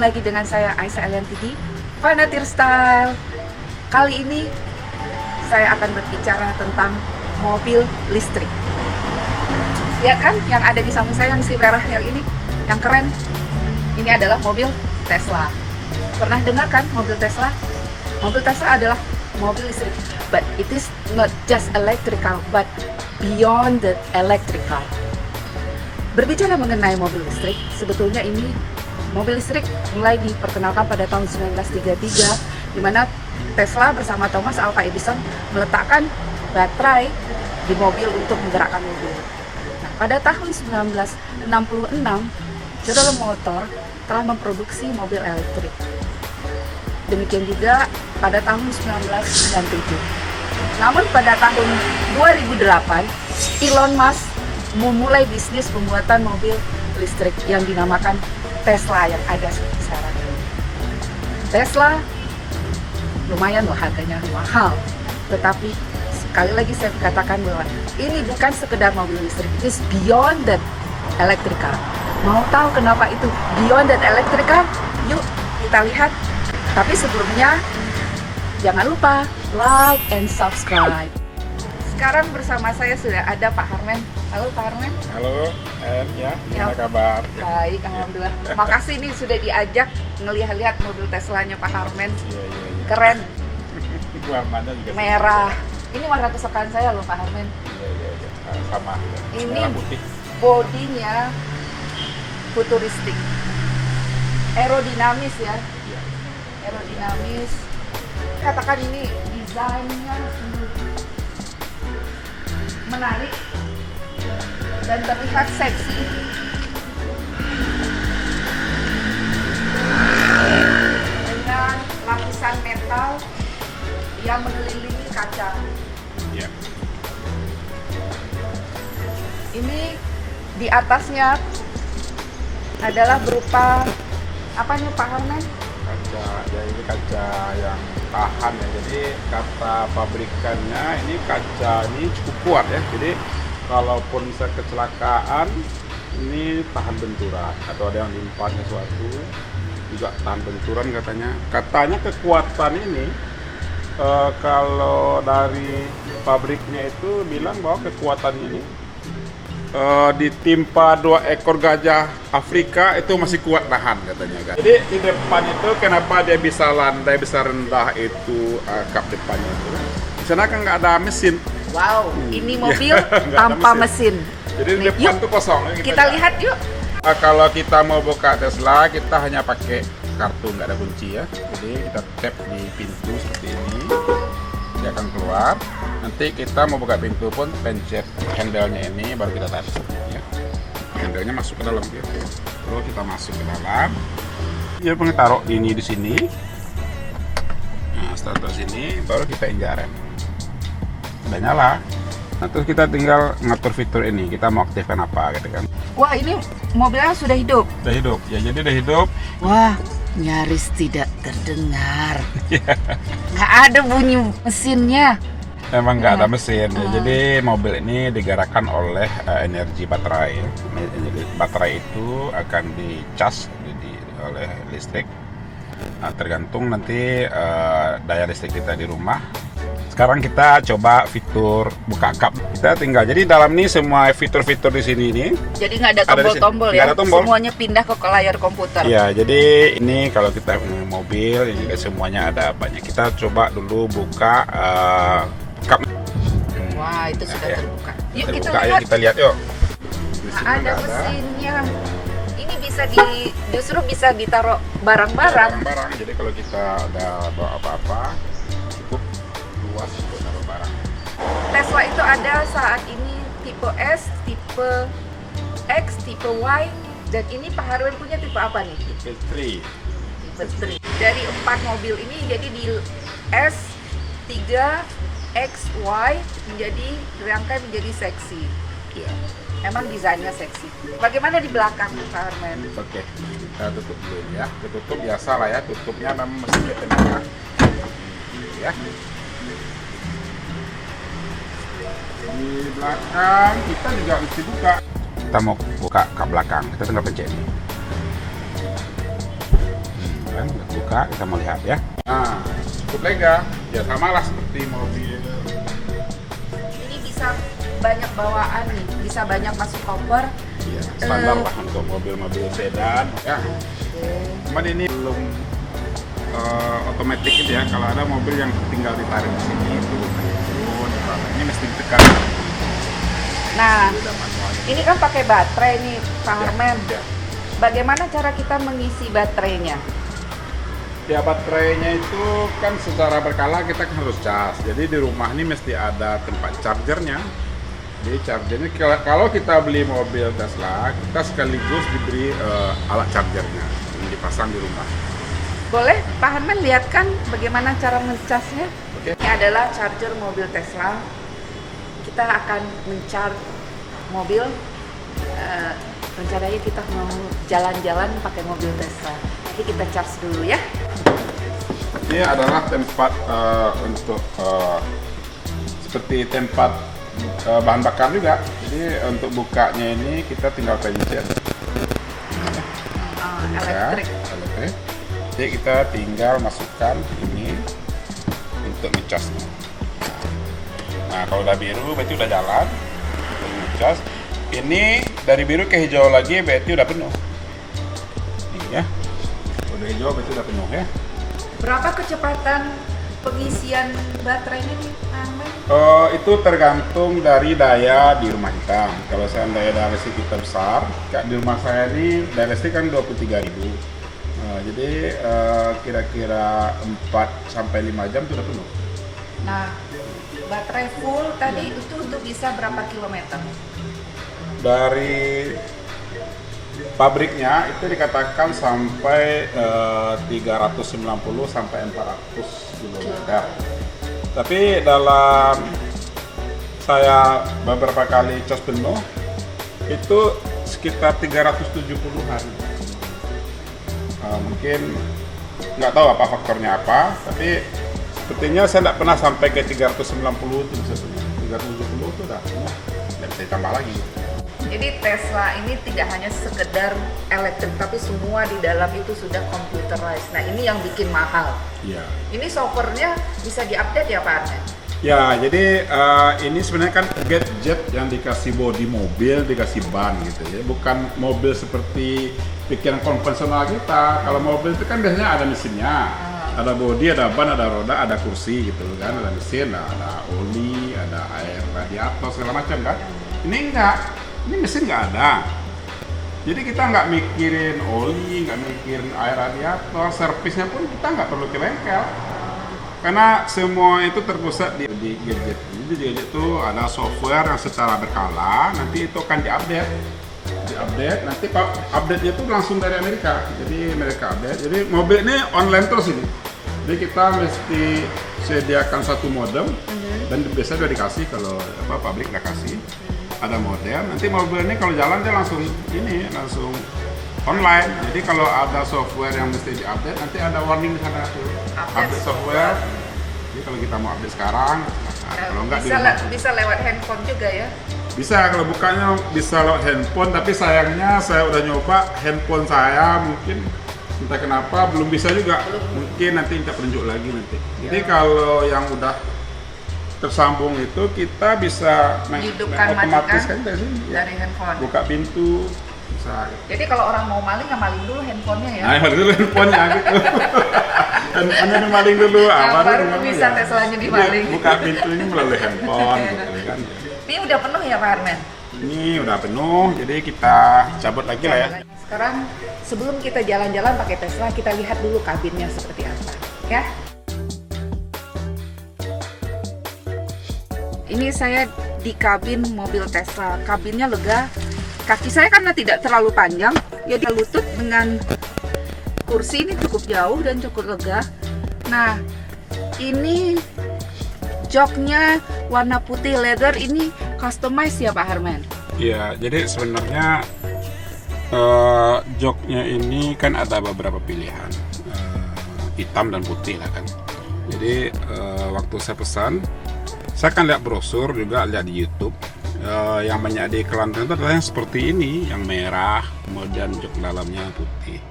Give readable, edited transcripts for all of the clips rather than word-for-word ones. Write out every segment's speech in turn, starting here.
lagi dengan saya Aisyah Eliantigi, Fanatir Style. Kali ini saya akan berbicara tentang mobil listrik. Lihat kan yang ada di samping saya yang si merah yang ini, yang keren. Ini adalah mobil Tesla. Pernah dengar kan mobil Tesla? Mobil Tesla adalah mobil listrik. But it is not just electrical, but beyond the electrical. Berbicara mengenai mobil listrik, sebetulnya ini mobil listrik mulai diperkenalkan pada tahun 1933, di mana Tesla bersama Thomas Alva Edison meletakkan baterai di mobil untuk menggerakkan mobil. Nah, pada tahun 1966, General Motors telah memproduksi mobil elektrik. Demikian juga pada tahun 1997. Namun pada tahun 2008, Elon Musk memulai bisnis pembuatan mobil listrik yang dinamakan Tesla yang ada sekarang ini. Tesla lumayan loh harganya, mahal. Tetapi sekali lagi saya katakan bahwa ini bukan sekedar mobil listrik, it is beyond that electrical. Mau tahu kenapa itu beyond that electrical? Yuk kita lihat. Tapi sebelumnya jangan lupa like and subscribe. Sekarang bersama saya sudah ada Pak Harmen. Halo Pak Harmen. Halo, ya, gimana kabar? Baik, alhamdulillah. Makasih nih sudah diajak ngelihat-lihat mobil Teslanya Pak Harmen. Iya. Keren. Warnanya juga Merah. Ini warna kesukaan saya loh Pak Harmen. Iya. Sama. Ini Merah putih. bodinya futuristik, aerodinamis ya. Iya. Aerodinamis. Katakan ini desainnya menarik dan terlihat seksi. Dengan lapisan metal yang mengelilingi kaca. Iya. Ini di atasnya adalah berupa apa nih Pak Harmen? Kaca, ya ini kaca yang tahan ya. Jadi kata pabrikannya ini kaca ini cukup kuat ya. Jadi kalaupun bisa kecelakaan ini tahan benturan atau ada yang diimpan sesuatu juga tahan benturan katanya. Katanya kekuatan ini kalau dari pabriknya itu bilang bahwa kekuatan ini ditimpa 2 ekor gajah Afrika itu masih kuat tahan katanya kan. Jadi di depan itu kenapa dia bisa landai bisa rendah itu kap depannya itu. Di sana kan nggak ada mesin. Wow, ini mobil tanpa mesin. Jadi di depan Yuk, tuh kosong. kita lihat yuk. Kalau kita mau buka Tesla kita hanya pakai kartu, nggak ada kunci ya. Jadi kita tap di pintu seperti ini, dia akan keluar. Nanti kita mau buka pintu pun pencet handle-nya ini baru kita tarik ya. Handle-nya masuk ke dalam gitu. Lalu kita masuk ke dalam. Dia pengen taruh ini di sini. Nah, setelah taruh sini baru kita injak rem. Udah nyala. Nah, terus kita tinggal ngatur fitur ini. Kita mau aktifkan apa gitu kan. Wah, ini mobilnya sudah hidup. Udah hidup. Ya, jadi udah hidup. Wah, nyaris tidak terdengar. Nggak ada bunyi mesinnya. Emang nggak ada mesin, ya. Jadi mobil ini digerakkan oleh energi baterai. Jadi baterai itu akan dicas oleh listrik. Nah, tergantung nanti daya listrik kita di rumah. Sekarang kita coba fitur buka kap. Kita tinggal. Jadi dalam ini semua fitur-fitur di sini ini. Jadi nggak ada tombol-tombol ya? Ada tombol. Semuanya pindah ke layar komputer. Ya, jadi ini kalau kita punya mobil ini semuanya ada banyak. Kita coba dulu buka kap. Wah, itu sudah terbuka. Yuk kita Terbuka, lihat. ayo kita lihat yuk. Di Nah, sini ada nggak mesinnya. Ini justru bisa ditaruh barang-barang. Barang-barang. Jadi kalau kita ada bawa apa-apa cukup luas untuk taruh barang. Tesla itu ada saat ini tipe S, tipe X, tipe Y, dan ini Pak Harwen punya tipe apa nih? Tipe 3. Tipe 3. Dari 4 mobil ini jadi di S, 3, X, Y menjadi dirangkai menjadi seksi. Ya. Emang desainnya seksi. Bagaimana di belakang Pak Harmen? Oke, kita tutup dulu ya. Tutup biasa lah ya. Tutupnya memang mesti ke tengah. Ya. Di belakang kita juga mesti buka. Kita mau buka kap belakang, kita tinggal pencet ini. kan, udah buka, kita mau lihat ya. Nah, cukup lega. Ya samalah seperti mobil. Ini bisa banyak bawaan nih, bisa banyak masuk koper. Iya, standar lah untuk mobil-mobil sedan. Ya, cuman ini belum otomatis gitu ya. Kalau ada mobil yang tinggal ditarik di sini, ini mesti ditekan. Nah, ini kan pakai baterai nih, Pak Harmen. Ya. Bagaimana cara kita mengisi baterainya? Ya, baterainya itu kan secara berkala kita kan harus cas. Jadi di rumah ini mesti ada tempat chargernya. Jadi chargernya kalau kita beli mobil Tesla, kita sekaligus diberi alat chargernya yang dipasang di rumah. Boleh Pak Harmen lihatkan bagaimana cara mencasnya? Oke. Ini adalah charger mobil Tesla. Kita akan men-charge mobil. Rencananya kita mau jalan-jalan pakai mobil Tesla. Nanti kita charge dulu ya. Ini adalah tempat untuk seperti tempat bahan bakar juga. Jadi untuk bukanya ini kita tinggal pencet. Elektrik. Elektrik. Jadi kita tinggal masukkan ini untuk ngecasnya. Nah, kalau udah biru berarti udah jalan. Kita ngecas. Ini dari biru ke hijau lagi berarti udah penuh. Ini ya. Udah hijau berarti udah penuh ya. Berapa kecepatan pengisian baterainya nih, Pak Harmen? Itu tergantung dari daya di rumah kita. Kalau seandainya daya listrik kita besar, kayak di rumah saya ini daya listrik kan 23.000. Jadi kira-kira 4-5 jam sudah penuh. Nah, baterai full tadi itu untuk bisa berapa kilometer? Dari pabriknya itu dikatakan sampai 390 sampai 400 km. Tapi dalam saya beberapa kali cas penuh itu sekitar 370 hari. Mungkin nggak tahu apa faktornya apa, tapi sepertinya saya nggak pernah sampai ke 390 itu bisa penuh. 370 itu udah penuh, nggak bisa ditambah lagi. Jadi Tesla ini tidak hanya sekedar elektrik, tapi semua di dalam itu sudah computerized. Nah, ini yang bikin mahal. Iya. Ini softwarenya bisa diupdate ya Pak Arne? Ya, jadi ini sebenarnya kan gadget yang dikasih bodi mobil, dikasih ban gitu ya. Bukan mobil seperti pikiran konvensional kita. Kalau mobil itu kan biasanya ada mesinnya. Ada bodi, ada ban, ada roda, ada kursi gitu kan. Ada mesin, ada oli, ada air radiator, segala macam kan. Ini enggak. Ini mesin nggak ada. Jadi kita nggak mikirin oli, nggak mikirin air radiator, servisnya pun kita nggak perlu ke bengkel. Karena semua itu terpusat di gadget. Jadi di gadget itu ada software yang secara berkala, nanti itu akan diupdate. Nanti update-nya itu langsung dari Amerika. Jadi mereka update. Jadi mobil ini online terus ini. Jadi kita mesti sediakan satu modem dan biasa udah dikasih kalau pabrik udah kasih. Ada modem, nanti mobil ini kalau jalan dia langsung online. Jadi kalau ada software yang mesti diupdate, nanti ada warning di sana tuh. Update software. Jadi kalau kita mau update sekarang, kalau enggak bisa lewat handphone juga ya? Bisa, kalau bukanya bisa lewat handphone, tapi sayangnya saya udah nyoba handphone saya mungkin entah kenapa belum bisa juga. Mungkin nanti minta penunjuk lagi nanti. Jadi kalau yang udah tersambung itu kita bisa otomatis kan dari sini dari handphone. Buka pintu bisa. Jadi kalau orang mau maling, ya maling dulu handphonenya ya. Nah, maling dulu handphonenya gitu. Handphonenya dimaling dulu, baru bisa Teslanya dimaling. Buka pintunya melalui handphone gitu kan. Ini udah penuh ya Pak Harmen? Ini udah penuh, jadi kita cabut lagi lah ya. Sekarang sebelum kita jalan-jalan pakai Tesla, kita lihat dulu kabinnya seperti apa, ya. Ini saya di kabin mobil Tesla. Kabinnya lega. Kaki saya karena tidak terlalu panjang, jadi lutut dengan kursi ini cukup jauh dan cukup lega. Nah, ini joknya warna putih leather, ini customize ya Pak Harmen? Iya, jadi sebenarnya joknya ini kan ada beberapa pilihan, hitam dan putih lah kan. Jadi waktu saya pesan, saya kan lihat brosur juga, lihat di YouTube. Yang banyak di iklan itu adalah yang seperti ini, yang merah, kemudian jok dalamnya putih.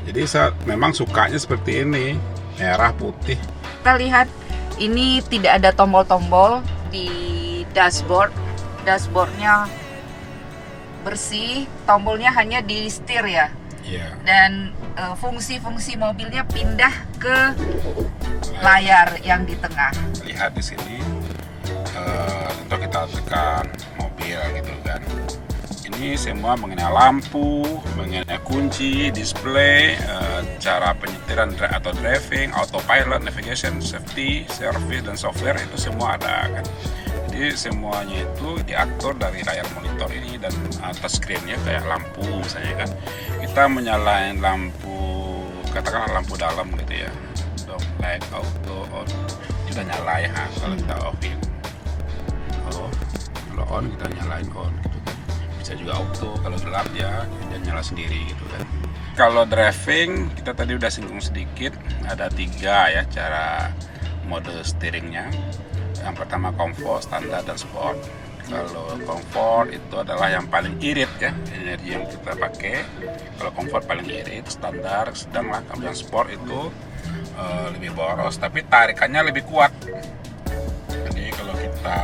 Jadi saya memang sukanya seperti ini, merah putih. Kita lihat ini tidak ada tombol-tombol di dashboard. Dashboardnya bersih, tombolnya hanya di setir ya. Iya. Dan fungsi-fungsi mobilnya pindah ke layar yang di tengah. Lihat di sini, untuk kita tekan mobil gitu kan. Ini semua mengenai lampu, mengenai kunci, display, cara penyetiran atau driving, autopilot, navigation, safety, service, dan software itu semua ada kan. Jadi semuanya itu diatur dari layar monitor ini dan atas screen-nya kayak lampu misalnya kan. Kita menyalain lampu, katakanlah lampu dalam gitu ya. Light auto on, sudah nyala ya kalau kita offin. Oh, kalau on kita nyalain on gitu kan. Bisa juga auto, kalau gelap dia nyala sendiri gitu kan. Kalau driving kita tadi udah singgung sedikit, ada 3 ya cara mode steeringnya. Yang pertama comfort, standar, dan sport. Kalau comfort itu adalah yang paling irit ya, energi yang kita pakai. Kalau comfort paling irit, standar sedang lah. Kalau yang sport itu lebih boros, tapi tarikannya lebih kuat. Jadi kalau kita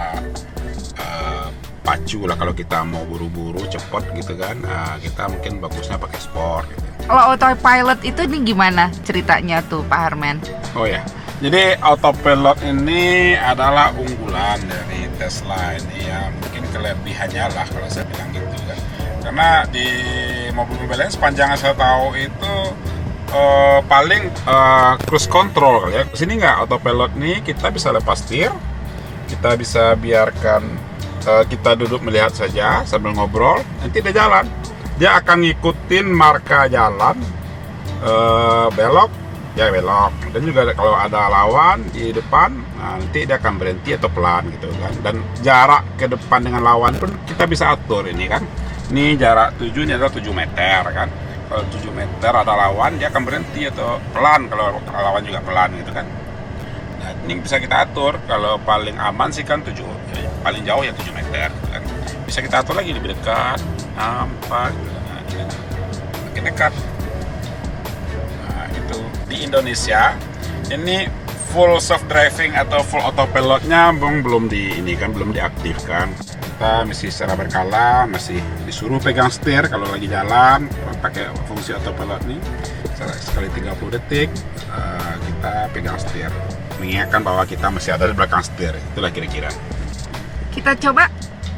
pacu lah, kalau kita mau buru-buru cepet gitu kan, kita mungkin bagusnya pakai sport gitu. Kalau autopilot itu nih gimana ceritanya tuh Pak Harmen? Oh ya, jadi autopilot ini adalah unggulan dari Tesla ini ya, mungkin kelebihannya lah kalau saya bilang gitu kan. Karena di mobil-mobil lain sepanjang yang saya tahu itu paling cruise control kali ya. Sini nggak, autopilot nih kita bisa lepas setir, kita bisa biarkan kita duduk melihat saja sambil ngobrol, nanti dia jalan. Dia akan ngikutin marka jalan, belok, ya belok. Dan juga kalau ada lawan di depan, nanti dia akan berhenti atau pelan gitu kan. Dan jarak ke depan dengan lawan pun kita bisa atur ini kan. Ini jarak 7, ini adalah 7 meter kan. Kalau 7 meter ada lawan, dia akan berhenti atau pelan kalau lawan juga pelan gitu kan. Nah, ini bisa kita atur. Kalau paling aman sih kan 7, paling jauh ya 7 meter gitu kan. Bisa kita atur lagi lebih dekat, nampak gitu. Nah, ini kan makin dekat. Nah, itu di Indonesia ini full self driving atau full autopilotnya belum belum diaktifkan. Kita mesti secara berkala, masih disuruh pegang setir kalau lagi jalan pakai fungsi autopilot nih. Sekali 30 detik kita pegang setir, mengingatkan bahwa kita masih ada di belakang setir. Itulah kira-kira. Kita coba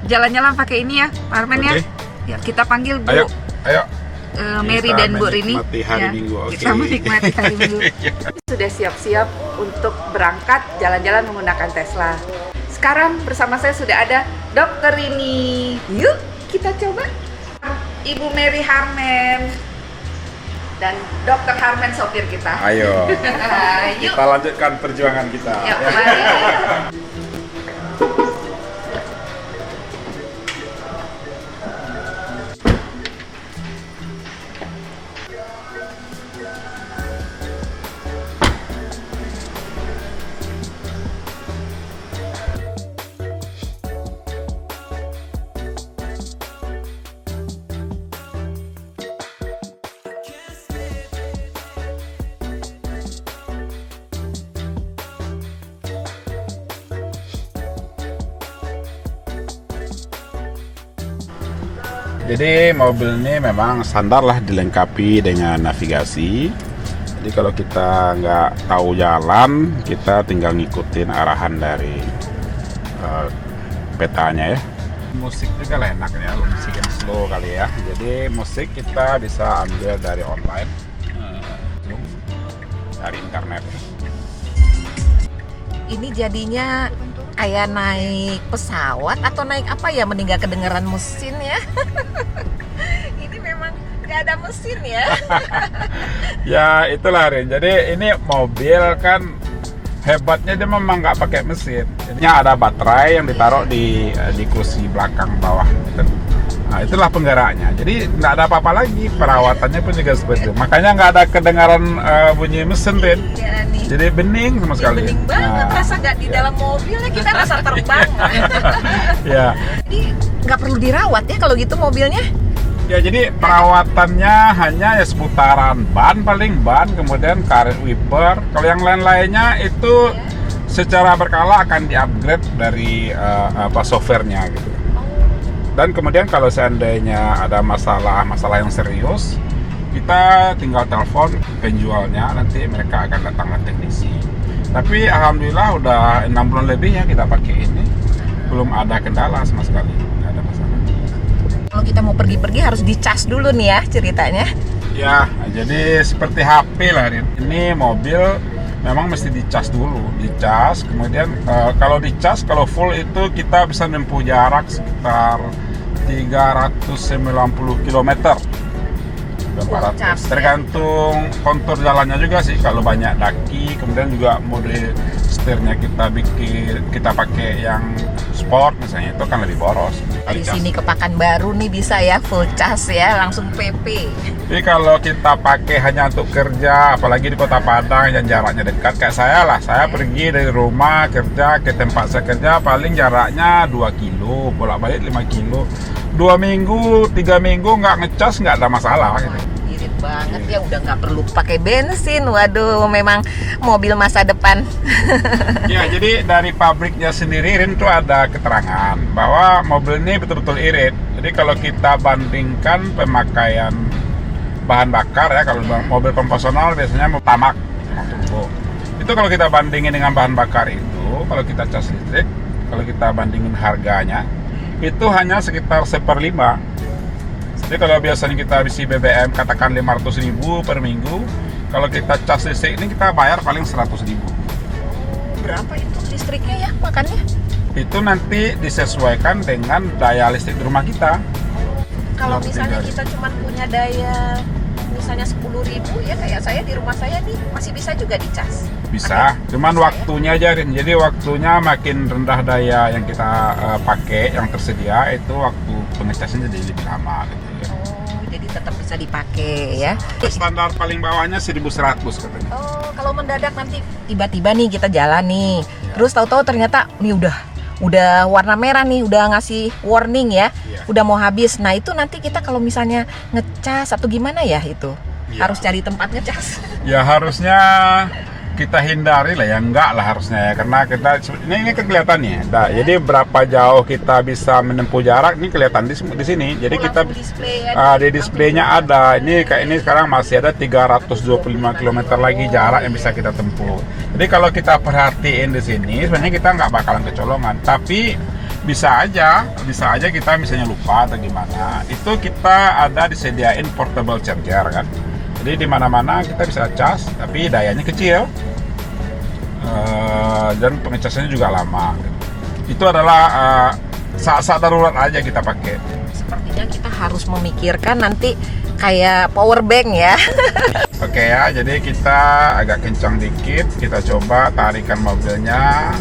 jalan-jalan pakai ini ya Pak Harmen ya. Ya kita panggil Bu Ayo. Mary dan Bu Rini hari ya. Minggu. Okay. Kita menikmati hari Minggu. Sudah siap-siap untuk berangkat jalan-jalan menggunakan Tesla. Sekarang bersama saya sudah ada Dr. Rini. Yuk kita coba. Ibu Mary Harmen dan Dr. Harmen sopir kita. Ayo. Yuk. Kita lanjutkan perjuangan kita. Yuk, mari. Jadi mobil ini memang standar lah dilengkapi dengan navigasi. Jadi kalau kita nggak tahu jalan, kita tinggal ngikutin arahan dari petanya ya. Musik juga lah enak ya, musik yang slow kali ya. Jadi musik kita bisa ambil dari online, dari internet. Ini jadinya kayak naik pesawat atau naik apa ya, mending gak kedengeran mesin ya. Ini memang gak ada mesin ya. Ya itulah Rin. Jadi ini mobil kan hebatnya dia memang nggak pakai mesin. Jadinya ada baterai yang ditaruh di kursi belakang bawah. Nah, itulah penggeraknya. Jadi nggak ada apa-apa lagi. Perawatannya pun juga seperti itu. Makanya nggak ada kedengaran bunyi mesin, Rin. Ya, nih. Jadi bening sama sekali. Bening banget, rasa gak di dalam mobilnya, kita rasa terbang. Ya. Jadi nggak perlu dirawat ya kalau gitu mobilnya? Ya, jadi perawatannya hanya ya seputaran ban, paling ban, kemudian karet wiper. Kalau yang lain-lainnya itu secara berkala akan di-upgrade dari softwarenya gitu. Dan kemudian kalau seandainya ada masalah yang serius, kita tinggal telepon penjualnya, nanti mereka akan datangkan teknisi. Tapi alhamdulillah udah 6 bulan lebih ya kita pakai ini, belum ada kendala sama sekali, nggak ada masalah. Kalau kita mau pergi-pergi harus dicas dulu nih ya ceritanya. Ya, jadi seperti HP lah, Rin. Ini mobil memang mesti dicas dulu, kemudian kalau dicas, kalau full itu kita bisa menempuh jarak sekitar 390 km. Cas, tergantung kontur jalannya juga sih. Kalau banyak daki, kemudian juga mode setirnya kita pakai yang sport misalnya, itu kan lebih boros. Dari sini ke Pekanbaru nih bisa ya full cas ya, langsung PP. Tapi kalau kita pakai hanya untuk kerja, apalagi di Kota Padang yang jaraknya dekat, kayak saya lah, saya pergi dari rumah kerja ke tempat saya kerja paling jaraknya 2 kilo, bolak-balik 5 kilo. 2 minggu, 3 minggu nggak ngecas nggak ada masalah gitu. Irit banget ya, udah nggak perlu pakai bensin. Waduh, memang mobil masa depan. Ya, jadi dari pabriknya sendiri Rin tuh ada keterangan bahwa mobil ini betul-betul irit. Jadi kalau kita bandingkan pemakaian bahan bakar ya, kalau mobil konvensional biasanya tamak turbo. Itu kalau kita bandingin dengan bahan bakar itu, kalau kita cas listrik, kalau kita bandingin harganya, itu hanya sekitar 1/5. Jadi kalau biasanya kita isi BBM katakan 500.000 per minggu, kalau kita cas listrik ini kita bayar paling 100.000. Berapa itu listriknya ya makannya? Itu nanti disesuaikan dengan daya listrik di rumah kita. Kalau misalnya kita cuma punya daya misalnya 10.000 ya, kayak saya di rumah saya nih masih bisa juga dicas. Bisa, cuman waktunya aja Rin. Jadi waktunya makin rendah daya yang kita pakai, yang tersedia, itu waktu pengecasannya jadi lebih lama gitu ya. Oh, jadi tetap bisa dipakai ya. Standar paling bawahnya 1.100 katanya. Oh, kalau mendadak nanti tiba-tiba nih kita jalan nih, terus tahu-tahu ternyata nih udah warna merah nih, udah ngasih warning ya, udah mau habis. Nah itu nanti kita kalau misalnya ngecas atau gimana ya itu, harus cari tempat ngecas. Ya harusnya kita hindari lah ya, enggak lah harusnya ya, karena kita ini kelihatan nih. Nah, jadi berapa jauh kita bisa menempuh jarak ini kelihatan di sini. Jadi kita di displaynya ada. Ini kayak ini sekarang masih ada 325 km lagi jarak yang bisa kita tempuh. Jadi kalau kita perhatiin di sini, sebenarnya kita nggak bakalan kecolongan. Tapi bisa aja kita misalnya lupa atau gimana. Itu kita ada disediain portable charger kan. Jadi di mana-mana kita bisa cas, tapi dayanya kecil. Dan pengecasannya juga lama. Itu adalah saat-saat darurat aja kita pakai. Sepertinya kita harus memikirkan nanti kayak power bank ya. Oke ya, jadi kita agak kencang dikit. Kita coba tarikan mobilnya.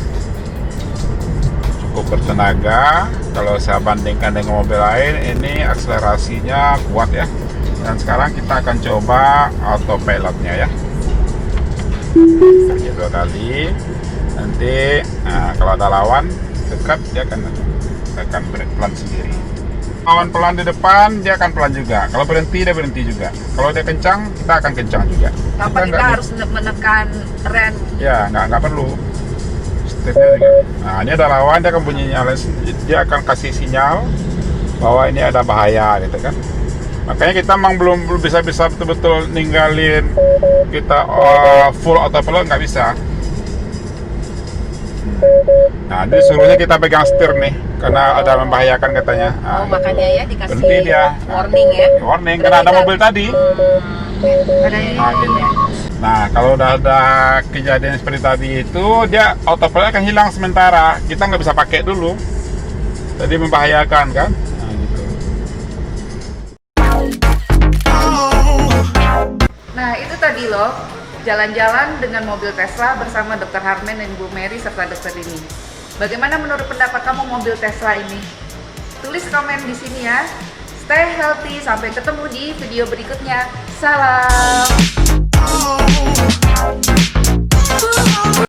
Cukup bertenaga. Kalau saya bandingkan dengan mobil lain, ini akselerasinya kuat ya. Dan sekarang kita akan coba autopilotnya ya. 2 kali. Nanti kalau ada lawan dekat, dia akan pelan sendiri. Lawan pelan di depan, dia akan pelan juga. Kalau berhenti, dia berhenti juga. Kalau dia kencang, kita akan kencang juga. Tanpa kita harus menekan rem. Ya, nggak perlu. Setirnya juga. Nah, ini ada lawan, dia akan bunyi nyala. Dia akan kasih sinyal bahwa ini ada bahaya gitu kan. Makanya kita memang belum bisa betul-betul ninggalin kita full autopilot, nggak bisa. Nah, disuruhnya kita pegang setir nih karena ada membahayakan katanya. Nah, Oh, makanya ya dikasih berhenti dia. warning ya. Warning karena ada mobil tadi. Ada ini. Nah, kalau udah ada kejadian seperti tadi itu, dia autopilot akan hilang sementara. Kita nggak bisa pakai dulu. Jadi membahayakan kan? Nah, gitu. Nah, itu tadi loh, jalan-jalan dengan mobil Tesla bersama Dr. Harmen dan Bu Mary serta Dr. Dini. Bagaimana menurut pendapat kamu mobil Tesla ini? Tulis komen di sini ya. Stay healthy, sampai ketemu di video berikutnya. Salam.